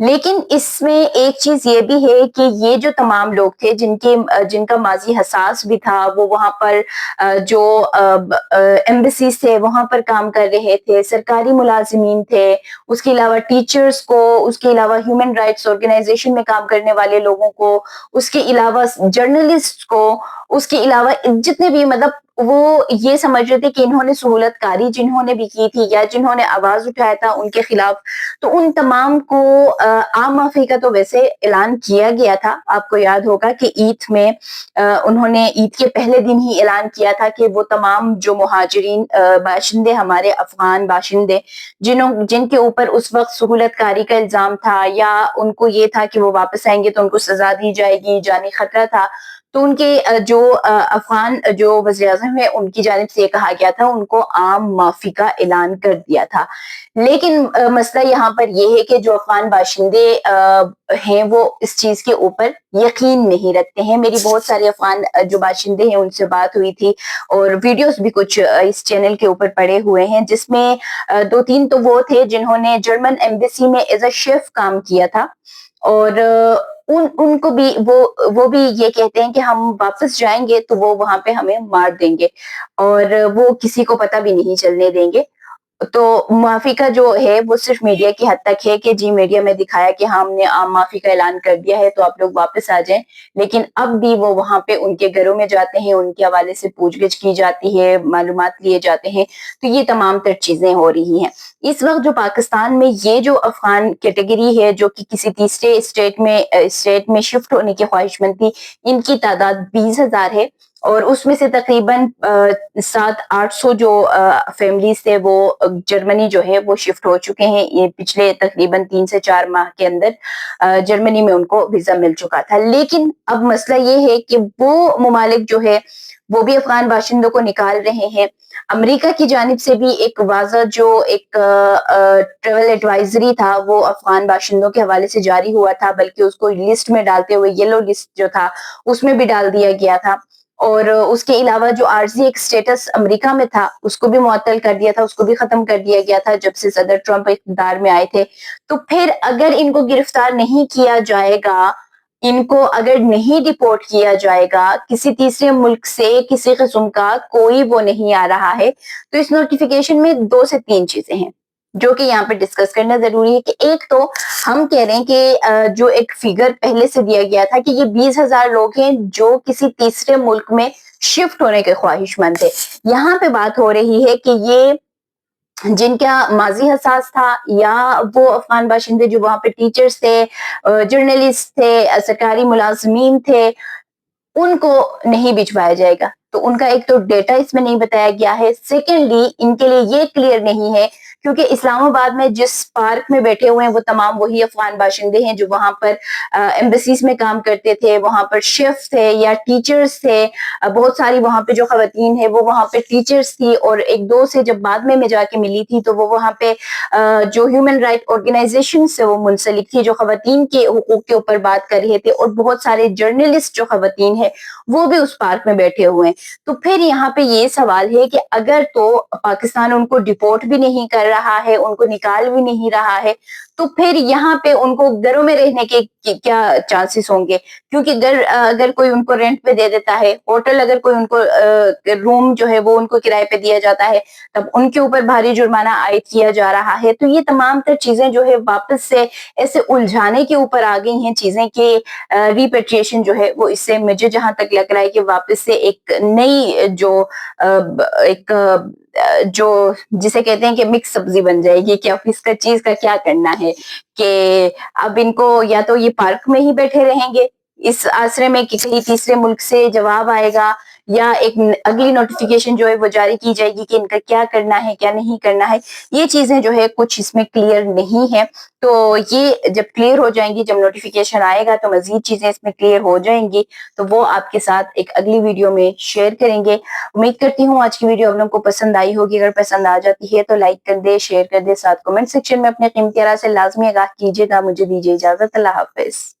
لیکن اس میں ایک چیز یہ بھی ہے کہ یہ جو تمام لوگ تھے جن کا ماضی حساس بھی تھا، وہ وہاں پر جو ایمبیسیز تھے وہاں پر کام کر رہے تھے، سرکاری ملازمین تھے، اس کے علاوہ ٹیچرز کو، اس کے علاوہ ہیومن رائٹس آرگنائزیشن میں کام کرنے والے لوگوں کو، اس کے علاوہ جرنلسٹ کو، اس کے علاوہ جتنے بھی مطلب وہ یہ سمجھ رہے تھے کہ انہوں نے سہولت کاری جنہوں نے بھی کی تھی یا جنہوں نے آواز اٹھایا تھا ان کے خلاف، تو ان تمام کو عام معافی کا تو ویسے اعلان کیا گیا تھا. آپ کو یاد ہوگا کہ عید میں انہوں نے عید کے پہلے دن ہی اعلان کیا تھا کہ وہ تمام جو مہاجرین باشندے، ہمارے افغان باشندے جن کے اوپر اس وقت سہولت کاری کا الزام تھا یا ان کو یہ تھا کہ وہ واپس آئیں گے تو ان کو سزا دی جائے گی، جانی خطرہ تھا، تو ان کے جو افغان جو وزیر اعظم ہے ان کی جانب سے یہ کہا گیا تھا ان کو عام معافی کا اعلان کر دیا تھا. لیکن مسئلہ یہاں پر یہ ہے کہ جو افغان باشندے ہیں وہ اس چیز کے اوپر یقین نہیں رکھتے ہیں. میری بہت سارے افغان جو باشندے ہیں ان سے بات ہوئی تھی اور ویڈیوز بھی کچھ اس چینل کے اوپر پڑے ہوئے ہیں، جس میں 2-3 تو وہ تھے جنہوں نے جرمن ایمبیسی میں ایز اے شیف کام کیا تھا، اور ان کو بھی وہ بھی یہ کہتے ہیں کہ ہم واپس جائیں گے تو وہ وہاں پہ ہمیں مار دیں گے اور وہ کسی کو پتہ بھی نہیں چلنے دیں گے. تو معافی کا جو ہے وہ صرف میڈیا کی حد تک ہے کہ جی میڈیا میں دکھایا کہ ہم نے عام معافی کا اعلان کر دیا ہے تو آپ لوگ واپس آ جائیں، لیکن اب بھی وہ وہاں پہ ان کے گھروں میں جاتے ہیں، ان کے حوالے سے پوچھ گچھ کی جاتی ہے، معلومات لیے جاتے ہیں، تو یہ تمام تر چیزیں ہو رہی ہیں. اس وقت جو پاکستان میں یہ جو افغان کیٹیگری ہے جو کہ کسی تیسرے اسٹیٹ میں شفٹ ہونے کی خواہش مند تھی، ان کی تعداد 20,000 ہے، اور اس میں سے تقریباً 700-800 جو فیملیز تھے وہ جرمنی جو ہے وہ شفٹ ہو چکے ہیں. یہ پچھلے تقریباً 3 سے 4 ماہ کے اندر جرمنی میں ان کو ویزا مل چکا تھا. لیکن اب مسئلہ یہ ہے کہ وہ ممالک جو ہے وہ بھی افغان باشندوں کو نکال رہے ہیں. امریکہ کی جانب سے بھی ایک واضح جو ایک ٹریول ایڈوائزری تھا وہ افغان باشندوں کے حوالے سے جاری ہوا تھا، بلکہ اس کو لسٹ میں ڈالتے ہوئے یلو لسٹ جو تھا اس میں بھی ڈال دیا گیا تھا، اور اس کے علاوہ جو عارضی ایک سٹیٹس امریکہ میں تھا اس کو بھی معطل کر دیا تھا، اس کو بھی ختم کر دیا گیا تھا جب سے صدر ٹرمپ اقتدار میں آئے تھے. تو پھر اگر ان کو گرفتار نہیں کیا جائے گا، ان کو اگر نہیں ڈپورٹ کیا جائے گا، کسی تیسرے ملک سے کسی قسم کا کوئی وہ نہیں آ رہا ہے، تو اس نوٹیفیکیشن میں 2 سے 3 چیزیں ہیں جو کہ یہاں پہ ڈسکس کرنا ضروری ہے. کہ ایک تو ہم کہہ رہے ہیں کہ جو ایک فگر پہلے سے دیا گیا تھا کہ یہ 20,000 لوگ ہیں جو کسی تیسرے ملک میں شفٹ ہونے کے خواہش مند تھے. یہاں پہ بات ہو رہی ہے کہ یہ جن کا ماضی حساس تھا یا وہ افغان باشندے جو وہاں پہ ٹیچرز تھے، جرنلسٹ تھے، سرکاری ملازمین تھے، ان کو نہیں بھجوایا جائے گا. تو ان کا ایک تو ڈیٹا اس میں نہیں بتایا گیا ہے. سیکنڈلی ان کے لیے یہ کلیئر نہیں ہے کیونکہ اسلام آباد میں جس پارک میں بیٹھے ہوئے ہیں وہ تمام وہی افغان باشندے ہیں جو وہاں پر ایمبیسیز میں کام کرتے تھے، وہاں پر شیف تھے یا ٹیچرز تھے. بہت ساری وہاں پہ جو خواتین ہیں وہ وہاں پہ ٹیچرز تھی، اور 1-2 سے جب بعد میں جا کے ملی تھی تو وہ وہاں پہ جو ہیومن رائٹ آرگنائزیشن سے وہ منسلک تھی جو خواتین کے حقوق کے اوپر بات کر رہے تھے، اور بہت سارے جرنلسٹ جو خواتین ہیں وہ بھی اس پارک میں بیٹھے ہوئے ہیں. تو پھر یہاں پہ یہ سوال ہے کہ اگر تو پاکستان ان کو ڈپورٹ بھی نہیں کر رہا ہے، ان کو نکال بھی نہیں رہا ہے، تو پھر یہاں پہ ان کو گھروں میں رہنے کے کیا چانسز ہوں گے؟ کیونکہ گھر اگر کوئی ان کو رینٹ پہ دے دیتا ہے، ہوٹل اگر کوئی ان کو روم جو ہے وہ ان کو کرائے پہ دیا جاتا ہے، تب ان کے اوپر بھاری جرمانہ عائد کیا جا رہا ہے. تو یہ تمام تر چیزیں جو ہے واپس سے ایسے الجھانے کے اوپر آ گئی ہیں چیزیں کہ ریپیٹریشن جو ہے وہ اس سے مجھے جہاں تک لگ رہا ہے کہ واپس سے ایک نئی جو جسے کہتے ہیں کہ مکس سبزی بن جائے گی کہ اب اس کا چیز کا کیا کرنا ہے. کہ اب ان کو یا تو یہ پارک میں ہی بیٹھے رہیں گے اس آسرے میں کہ کہیں تیسرے ملک سے جواب آئے گا، یا ایک اگلی نوٹیفیکیشن جو ہے وہ جاری کی جائے گی کہ ان کا کیا کرنا ہے کیا نہیں کرنا ہے. یہ چیزیں جو ہے کچھ اس میں کلیئر نہیں ہے. تو یہ جب کلیئر ہو جائیں گی، جب نوٹیفیکیشن آئے گا تو مزید چیزیں اس میں کلیئر ہو جائیں گی، تو وہ آپ کے ساتھ ایک اگلی ویڈیو میں شیئر کریں گے. امید کرتی ہوں آج کی ویڈیو آپ لوگوں کو پسند آئی ہوگی. اگر پسند آ جاتی ہے تو لائک کر دے، شیئر کر دے، ساتھ کمنٹ سیکشن میں اپنے قیمتی آراء سے لازمی آگاہ کیجیے گا. مجھے دیجیے اجازت. اللہ حافظ.